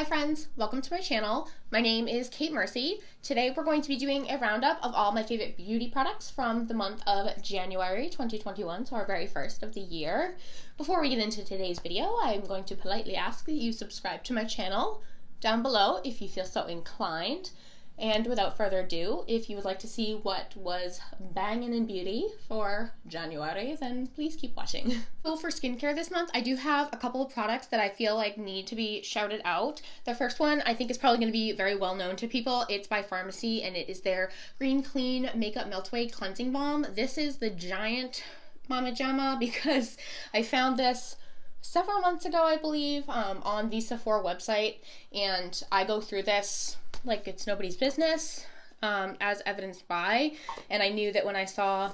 Hi friends, welcome to my channel. My name is Kate Mercy. Today we're going to be doing a roundup of all my favorite beauty products from the month of January 2021, so our very first of the year. Before we get into today's video, I'm going to politely ask that you subscribe to my channel down below if you feel so inclined. And without further ado, if you would like to see what was banging in beauty for January, then please keep watching. So for skincare this month, I do have a couple of products that I feel like need to be shouted out. The first one I think is probably going to be very well known to people. It's by Farmacy and it is their Green Clean Makeup Melt-Away Cleansing Balm. This is the giant Mama Jamma because I found this several months ago, I believe, on the Sephora website, and I go through this like it's nobody's business, as evidenced by, and I knew that when I saw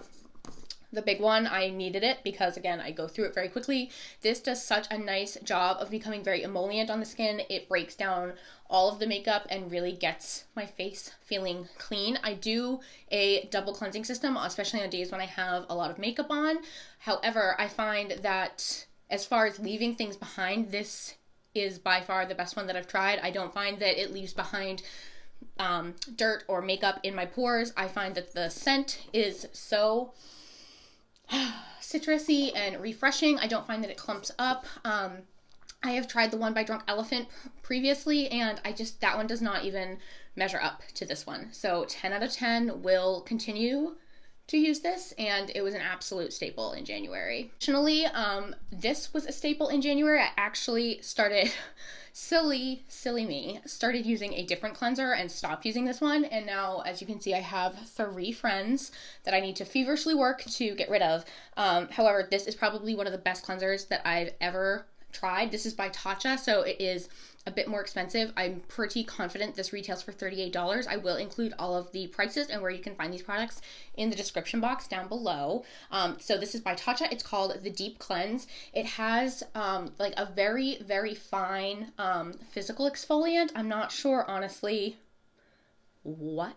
the big one, I needed it because, again, I go through it very quickly. This does such a nice job of becoming very emollient on the skin. It breaks down all of the makeup and really gets my face feeling clean. I do a double cleansing system, especially on days when I have a lot of makeup on. However, I find that as far as leaving things behind, this is by far the best one that I've tried. I don't find that it leaves behind dirt or makeup in my pores. I find that the scent is so citrusy and refreshing. I don't find that it clumps up. I have tried the one by Drunk Elephant previously, and that one does not even measure up to this one. So 10 out of 10 will continue to use this, and it was an absolute staple in January. Additionally, this was a staple in January. I actually started, silly me, started using a different cleanser and stopped using this one, and now, as you can see, I have 3 friends that I need to feverishly work to get rid of. However, this is probably one of the best cleansers that I've ever tried. This is by Tatcha, so it is a bit more expensive. I'm pretty confident this retails for $38. I will include all of the prices and where you can find these products in the description box down below. So this is by Tatcha. It's called the Deep Cleanse. It has like a very, very fine physical exfoliant. I'm not sure, honestly, what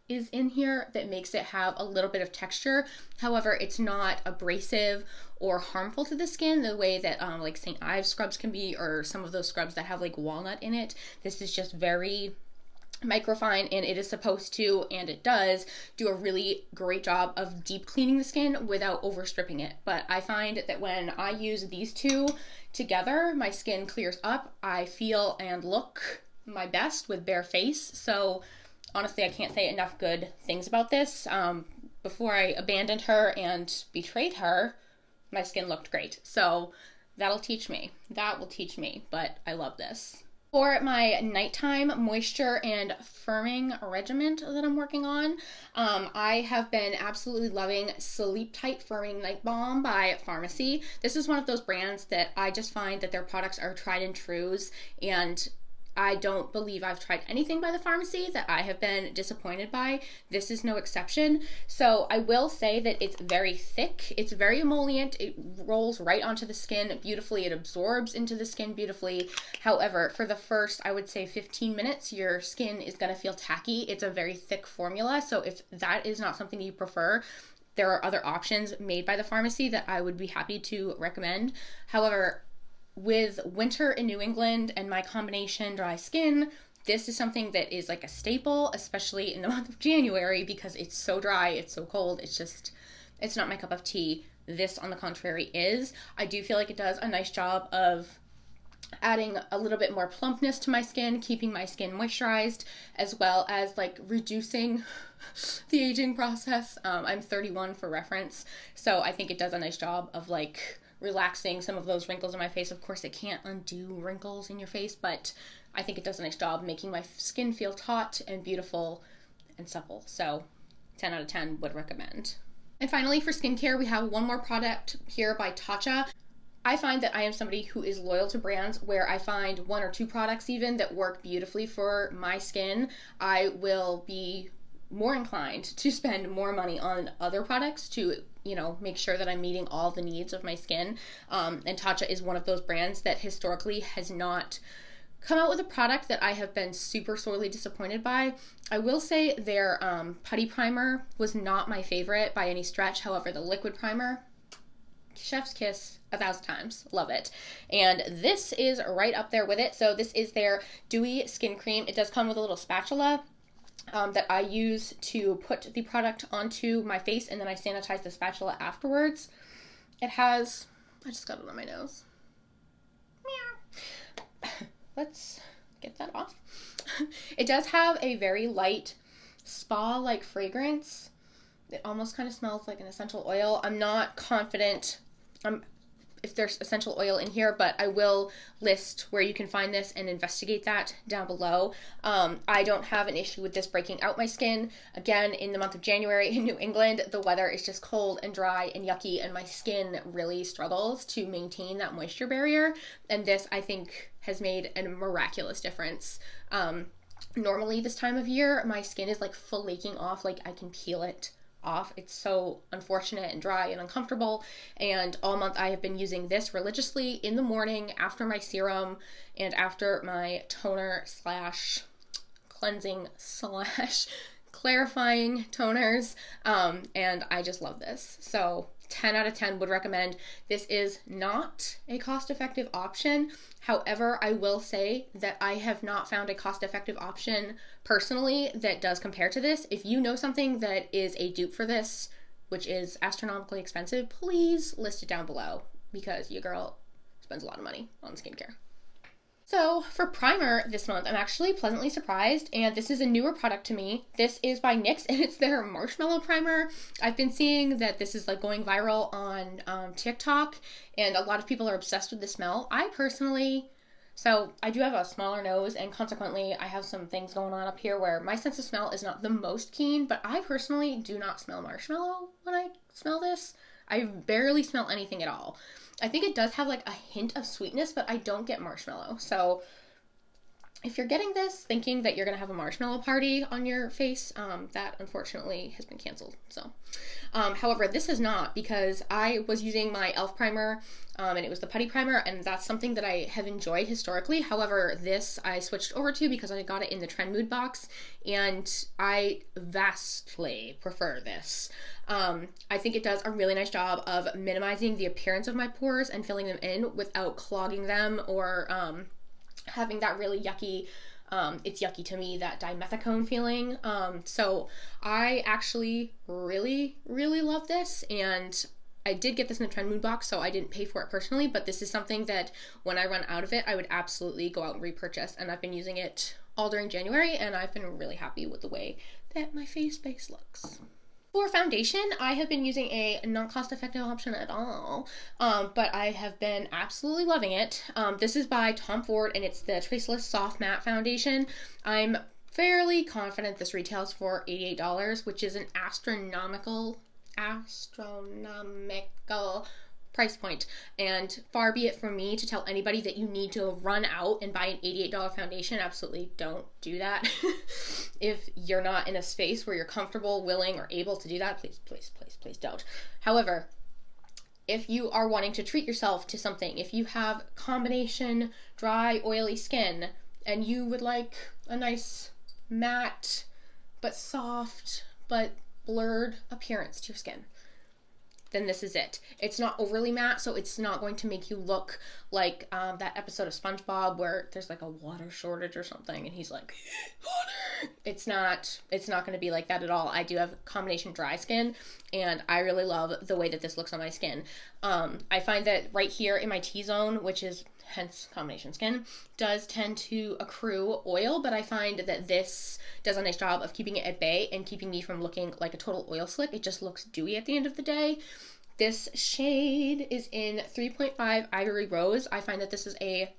is in here that makes it have a little bit of texture. However, it's not abrasive or harmful to the skin the way that like St. Ives scrubs can be, or some of those scrubs that have like walnut in it. This is just very microfine, and it is supposed to, and it does, do a really great job of deep cleaning the skin without overstripping it. But I find that when I use these two together, my skin clears up. I feel and look my best with bare face. So honestly, I can't say enough good things about this. Before I abandoned her and betrayed her, my skin looked great. So that'll teach me. That will teach me, but I love this. For my nighttime moisture and firming regimen that I'm working on, I have been absolutely loving Sleep Tight Firming Night Balm by Farmacy. This is one of those brands that I just find that their products are tried and trues, and I don't believe I've tried anything by the Farmacy that I have been disappointed by. This is no exception. So I will say that it's very thick. It's very emollient. It rolls right onto the skin beautifully. It absorbs into the skin beautifully. However, for the first, I would say 15 minutes, your skin is going to feel tacky. It's a very thick formula. So if that is not something you prefer, there are other options made by the Farmacy that I would be happy to recommend. However, with winter in New England and my combination dry skin, this is something that is like a staple, especially in the month of January, because it's so dry, it's so cold, it's not my cup of tea. This, on the contrary, is. I do feel like it does a nice job of adding a little bit more plumpness to my skin, keeping my skin moisturized, as well as like reducing the aging process. I'm 31 for reference, so I think it does a nice job of like relaxing some of those wrinkles in my face. Of course, it can't undo wrinkles in your face, but I think it does a nice job making my skin feel taut and beautiful and supple. So 10 out of 10 would recommend. And finally, for skincare, we have one more product here by Tatcha. I find that I am somebody who is loyal to brands where I find 1 or 2 products even that work beautifully for my skin. I will be more inclined to spend more money on other products to, make sure that I'm meeting all the needs of my skin. And Tatcha is one of those brands that historically has not come out with a product that I have been super sorely disappointed by. I will say their putty primer was not my favorite by any stretch. However, the liquid primer, chef's kiss 1,000 times. Love it. And this is right up there with it. So this is their Dewy Skin Cream. It does come with a little spatula that I use to put the product onto my face, and then I sanitize the spatula afterwards. It has, I just got it on my nose. Meow. Let's get that off. It does have a very light spa-like fragrance. It almost kind of smells like an essential oil. I'm not confident if there's essential oil in here, but I will list where you can find this and investigate that down below. I don't have an issue with this breaking out my skin. Again, in the month of January in New England, the weather is just cold and dry and yucky, and my skin really struggles to maintain that moisture barrier. And this, I think, has made a miraculous difference. Normally this time of year, my skin is like flaking off, like I can peel it off. It's so unfortunate and dry and uncomfortable, and all month I have been using this religiously in the morning after my serum and after my toner slash cleansing slash clarifying toners, and I just love this. So 10 out of 10 would recommend. This is not a cost-effective option. However, I will say that I have not found a cost-effective option personally that does compare to this. If you know something that is a dupe for this, which is astronomically expensive, please list it down below, because your girl spends a lot of money on skincare. So for primer this month, I'm actually pleasantly surprised, and this is a newer product to me. This is by NYX, and it's their Marshmallow Primer. I've been seeing that this is like going viral on TikTok, and a lot of people are obsessed with the smell. I personally, so I do have a smaller nose, and consequently I have some things going on up here where my sense of smell is not the most keen, but I personally do not smell marshmallow when I smell this. I barely smell anything at all. I think it does have like a hint of sweetness, but I don't get marshmallow. So if you're getting this thinking that you're going to have a marshmallow party on your face, that unfortunately has been canceled. So, however, this is not, because I was using my e.l.f. primer, and it was the putty primer, and that's something that I have enjoyed historically. However, this I switched over to because I got it in the Trend Mood box, and I vastly prefer this. I think it does a really nice job of minimizing the appearance of my pores and filling them in without clogging them or having that really yucky, it's yucky to me, that dimethicone feeling. So I actually really, really love this, and I did get this in the Trend Mood box, so I didn't pay for it personally, but this is something that when I run out of it, I would absolutely go out and repurchase, and I've been using it all during January, and I've been really happy with the way that my face base looks. For foundation, I have been using a not cost-effective option at all, but I have been absolutely loving it. This is by Tom Ford, and it's the Traceless Soft Matte Foundation. I'm fairly confident this retails for $88, which is an astronomical price point, and far be it from me to tell anybody that you need to run out and buy an $88 foundation. Absolutely don't do that. If you're not in a space where you're comfortable, willing, or able to do that, please, please, please, please don't. However, if you are wanting to treat yourself to something, if you have combination dry, oily skin, and you would like a nice matte but soft but blurred appearance to your skin, then this is it. It's not overly matte, so it's not going to make you look like that episode of SpongeBob where there's like a water shortage or something, and he's like, water! It's not going to be like that at all. I do have combination dry skin, and I really love the way that this looks on my skin. I find that right here in my T-zone, which is hence combination skin, does tend to accrue oil, but I find that this does a nice job of keeping it at bay and keeping me from looking like a total oil slick. It just looks dewy at the end of the day. This shade is in 3.5 Ivory Rose. I find that this is a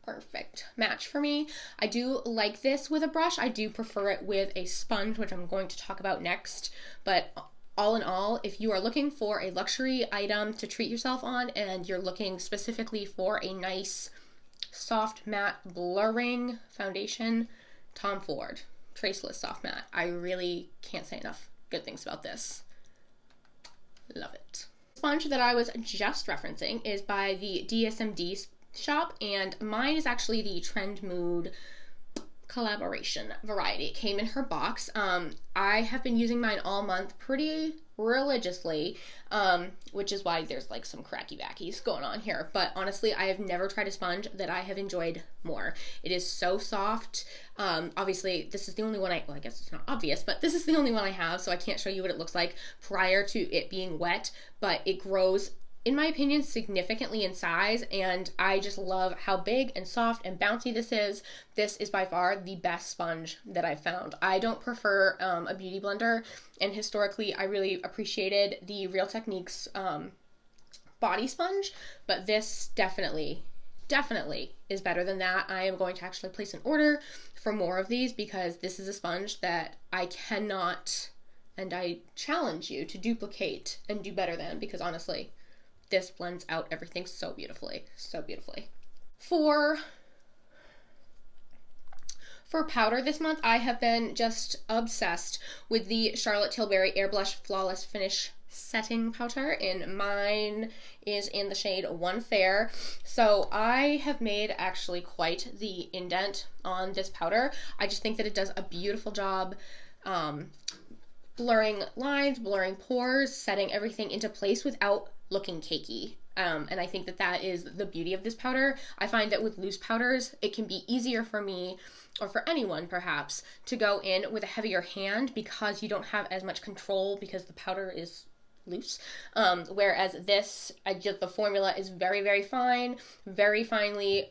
perfect match for me. I do like this with a brush. I do prefer it with a sponge, which I'm going to talk about next, but all in all, if you are looking for a luxury item to treat yourself on, and you're looking specifically for a nice soft matte blurring foundation, Tom Ford Traceless Soft Matte. I really can't say enough good things about this. Love it. The sponge that I was just referencing is by the DSMD shop, and mine is actually the Trend Mood collaboration variety. It came in her box. I have been using mine all month pretty religiously, which is why there's like some cracky backies going on here. But honestly, I have never tried a sponge that I have enjoyed more. It is so soft. Obviously, this is the only one well, I guess it's not obvious, but this is the only one I have, so I can't show you what it looks like prior to it being wet, but it grows, in my opinion, significantly in size, and I just love how big and soft and bouncy this is. This is by far the best sponge that I've found. I don't prefer a beauty blender, and historically I really appreciated the Real Techniques body sponge, but this definitely is better than that. I am going to actually place an order for more of these because this is a sponge that I cannot, and I challenge you to duplicate and do better than, because honestly, this blends out everything so beautifully, so beautifully. For powder this month, I have been just obsessed with the Charlotte Tilbury Airbrush Flawless Finish Setting Powder, and mine is in the shade One Fair. So I have made actually quite the indent on this powder. I just think that it does a beautiful job blurring lines, blurring pores, setting everything into place without looking cakey. And I think that that is the beauty of this powder. I find that with loose powders, it can be easier for me, or for anyone perhaps, to go in with a heavier hand because you don't have as much control because the powder is loose. Whereas this, the formula is very, very fine, very finely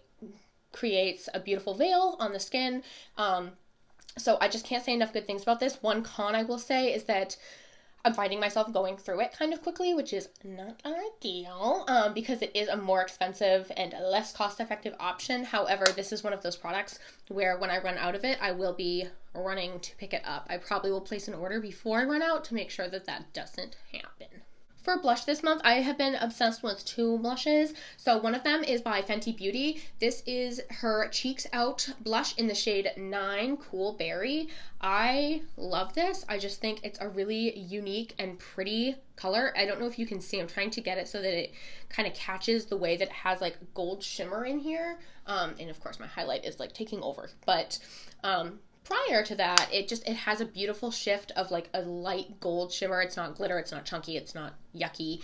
creates a beautiful veil on the skin. So I just can't say enough good things about this. One con I will say is that I'm finding myself going through it kind of quickly, which is not ideal because it is a more expensive and less cost-effective option. However, this is one of those products where when I run out of it, I will be running to pick it up. I probably will place an order before I run out to make sure that that doesn't happen. For blush this month, I have been obsessed with two blushes. So one of them is by Fenty Beauty. This is her Cheeks Out blush in the shade 9 Cool Berry. I love this. I just think it's a really unique and pretty color. I don't know if you can see. I'm trying to get it so that it kind of catches the way that it has like gold shimmer in here. And of course my highlight is like taking over. But prior to that, it has a beautiful shift of like a light gold shimmer. It's not glitter, it's not chunky, it's not yucky.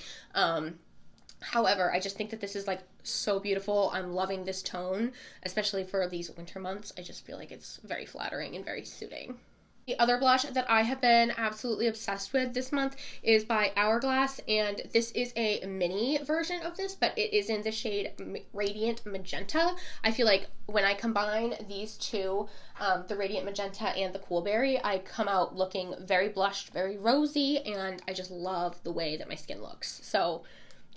However, I just think that this is like so beautiful. I'm loving this tone, especially for these winter months. I just feel like it's very flattering and very suiting. The other blush that I have been absolutely obsessed with this month is by Hourglass, and this is a mini version of this, but it is in the shade Radiant Magenta. I feel like when I combine these two, the Radiant Magenta and the Cool Berry, I come out looking very blushed, very rosy, and I just love the way that my skin looks. So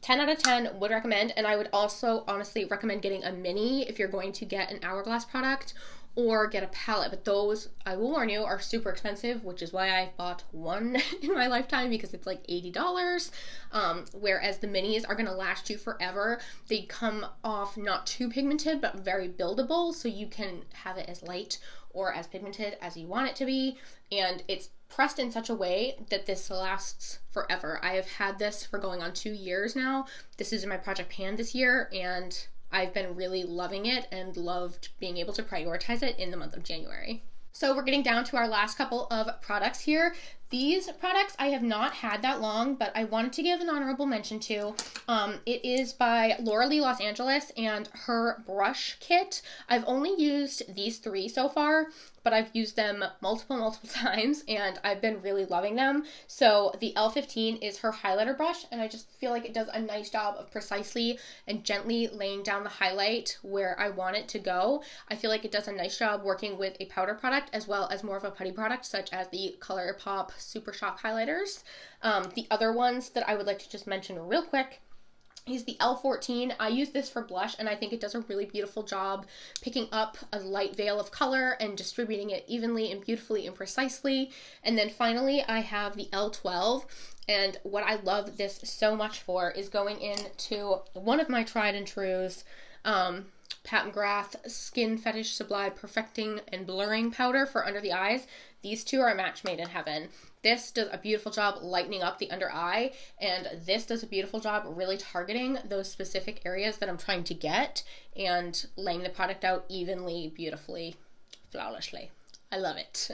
10 out of 10 would recommend, and I would also honestly recommend getting a mini if you're going to get an Hourglass product, or get a palette, but those, I will warn you, are super expensive, which is why I bought one in my lifetime, because it's like $80, whereas the minis are going to last you forever. They come off not too pigmented, but very buildable, so you can have it as light or as pigmented as you want it to be, and it's pressed in such a way that this lasts forever. I have had this for going on 2 years now. This is in my project pan this year, and I've been really loving it and loved being able to prioritize it in the month of January. So we're getting down to our last couple of products here. These products I have not had that long, but I wanted to give an honorable mention to. It is by Laura Lee Los Angeles and her brush kit. I've only used these 3 so far, but I've used them multiple times, and I've been really loving them. So the L15 is her highlighter brush, and I just feel like it does a nice job of precisely and gently laying down the highlight where I want it to go. I feel like it does a nice job working with a powder product as well as more of a putty product, such as the ColourPop Super Shock highlighters. The other ones that I would like to just mention real quick is the L14. I use this for blush, and I think it does a really beautiful job picking up a light veil of color and distributing it evenly and beautifully and precisely. And then finally, I have the L12, and what I love this so much for is going into one of my tried and trues, Pat McGrath Skin Fetish Sublime Perfecting and Blurring Powder for under the eyes. These two are a match made in heaven. This does a beautiful job lightening up the under eye, and this does a beautiful job really targeting those specific areas that I'm trying to get and laying the product out evenly, beautifully flawlessly. I love it.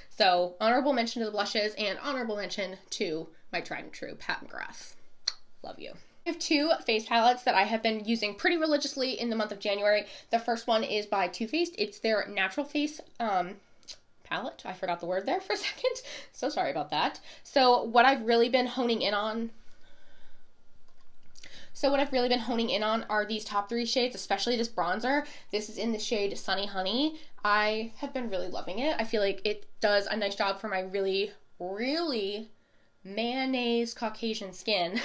So honorable mention to the blushes and honorable mention to my tried and true Pat McGrath. Love you. I have two face palettes that I have been using pretty religiously in the month of January. The first one is by Too Faced. It's their Natural Face palette. I forgot the word there for a second. So sorry about that. So what I've really been honing in on are these top three shades, especially this bronzer. This is in the shade Sunny Honey. I have been really loving it. I feel like it does a nice job for my really, really mayonnaise Caucasian skin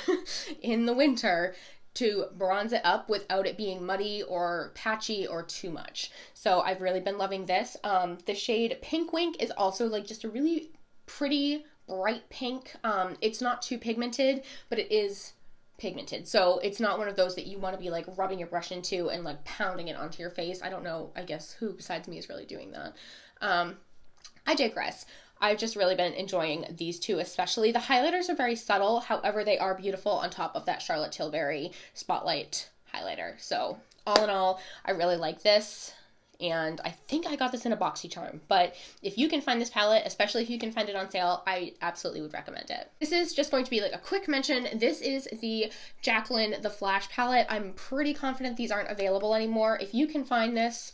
in the winter to bronze it up without it being muddy or patchy or too much. So I've really been loving this. The shade Pink Wink is also like just a really pretty bright pink. It's not too pigmented, but it is pigmented. So it's not one of those that you want to be like rubbing your brush into and like pounding it onto your face. I don't know, I guess who besides me is really doing that. I digress. I've just really been enjoying these two, especially. The highlighters are very subtle, however, they are beautiful on top of that Charlotte Tilbury Spotlight highlighter. So all in all, I really like this. And I think I got this in a BoxyCharm, but if you can find this palette, especially if you can find it on sale, I absolutely would recommend it. This is just going to be like a quick mention. This is the Jaclyn The Flash palette. I'm pretty confident these aren't available anymore. If you can find this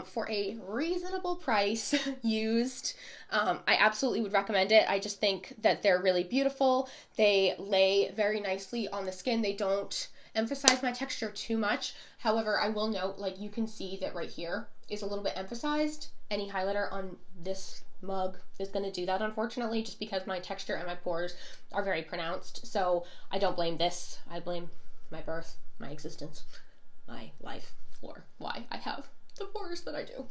for a reasonable price used, I absolutely would recommend it. I just think that they're really beautiful. They lay very nicely on the skin. They don't emphasize my texture too much. However, I will note, like, you can see that right here is a little bit emphasized. Any highlighter on this mug is going to do that, unfortunately, just because my texture and my pores are very pronounced. So I don't blame this. I blame my birth, my existence, my life for why I have the pores that I do.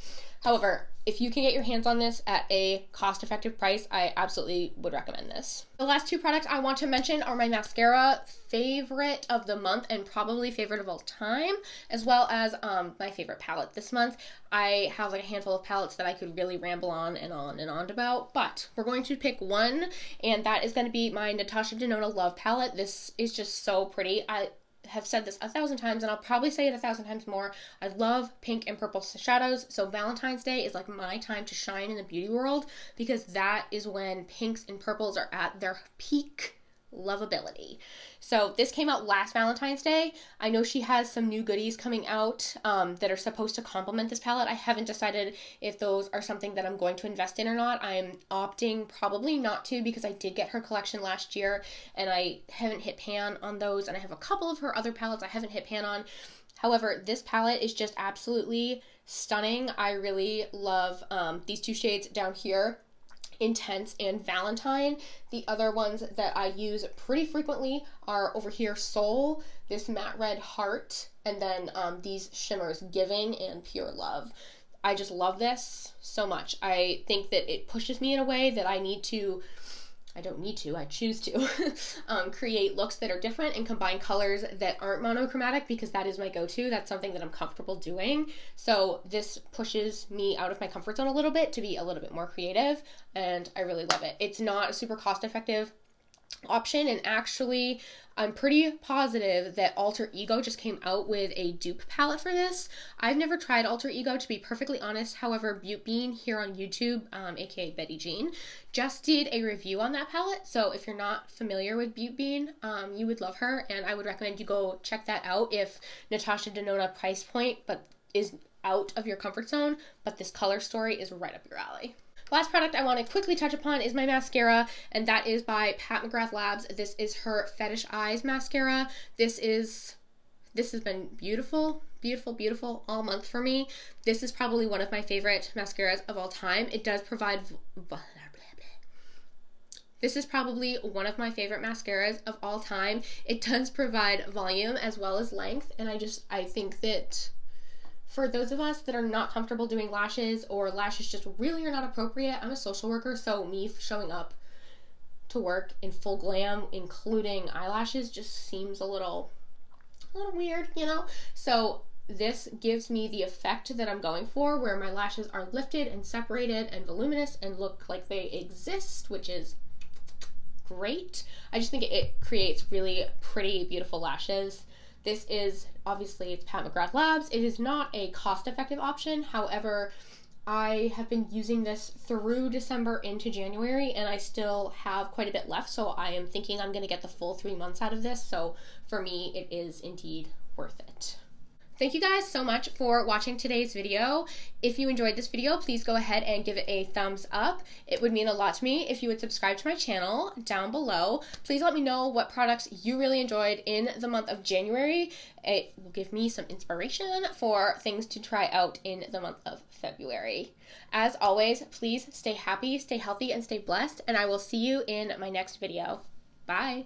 However, if you can get your hands on this at a cost-effective price, I absolutely would recommend this. The last two products I want to mention are my mascara favorite of the month and probably favorite of all time, as well as my favorite palette this month. I have like a handful of palettes that I could really ramble on and on and on about, but we're going to pick one, and that is going to be my Natasha Denona Love palette. This is just so pretty. I have said this 1,000 times, and I'll probably say it 1,000 times more. I love pink and purple shadows, so Valentine's Day is like my time to shine in the beauty world, because that is when pinks and purples are at their peak lovability. So this came out last Valentine's Day. I know she has some new goodies coming out that are supposed to complement this palette. I haven't decided if those are something that I'm going to invest in or not. I'm opting probably not to, because I did get her collection last year and I haven't hit pan on those, and I have a couple of her other palettes I haven't hit pan on. However, this palette is just absolutely stunning. I really love these two shades down here, Intense and Valentine. The other ones that I use pretty frequently are over here, Soul, this matte red Heart, and then these shimmers, Giving and Pure Love. I just love this so much. I think that it pushes me in a way that I choose to create looks that are different and combine colors that aren't monochromatic, because that is my go-to. That's something that I'm comfortable doing. So this pushes me out of my comfort zone a little bit to be a little bit more creative, and I really love it. It's not a super cost-effective option, and actually I'm pretty positive that Alter Ego just came out with a dupe palette for this. I've never tried Alter Ego, to be perfectly honest. However, Butte Bean here on YouTube, aka Betty Jean, just did a review on that palette. So if you're not familiar with Butte Bean, you would love her, and I would recommend you go check that out if Natasha Denona price point but is out of your comfort zone, but this color story is right up your alley. Last product I want to quickly touch upon is my mascara, and that is by Pat McGrath Labs. This is her Fetish Eyes mascara. This has been beautiful, beautiful, beautiful all month for me. This is probably one of my favorite mascaras of all time. It does provide This is probably one of my favorite mascaras of all time. It does provide volume as well as length, and I think that for those of us that are not comfortable doing lashes, or lashes just really are not appropriate, I'm a social worker, so me showing up to work in full glam, including eyelashes, just seems a little weird, you know? So this gives me the effect that I'm going for, where my lashes are lifted and separated and voluminous and look like they exist, which is great. I just think it creates really pretty, beautiful lashes. This is, obviously, it's Pat McGrath Labs. It is not a cost-effective option. However, I have been using this through December into January, and I still have quite a bit left, so I am thinking I'm going to get the full 3 months out of this, so for me, it is indeed worth it. Thank you guys so much for watching today's video. If you enjoyed this video, please go ahead and give it a thumbs up. It would mean a lot to me if you would subscribe to my channel down below. Please let me know what products you really enjoyed in the month of January. It will give me some inspiration for things to try out in the month of February. As always, please stay happy, stay healthy, and stay blessed, and I will see you in my next video. Bye!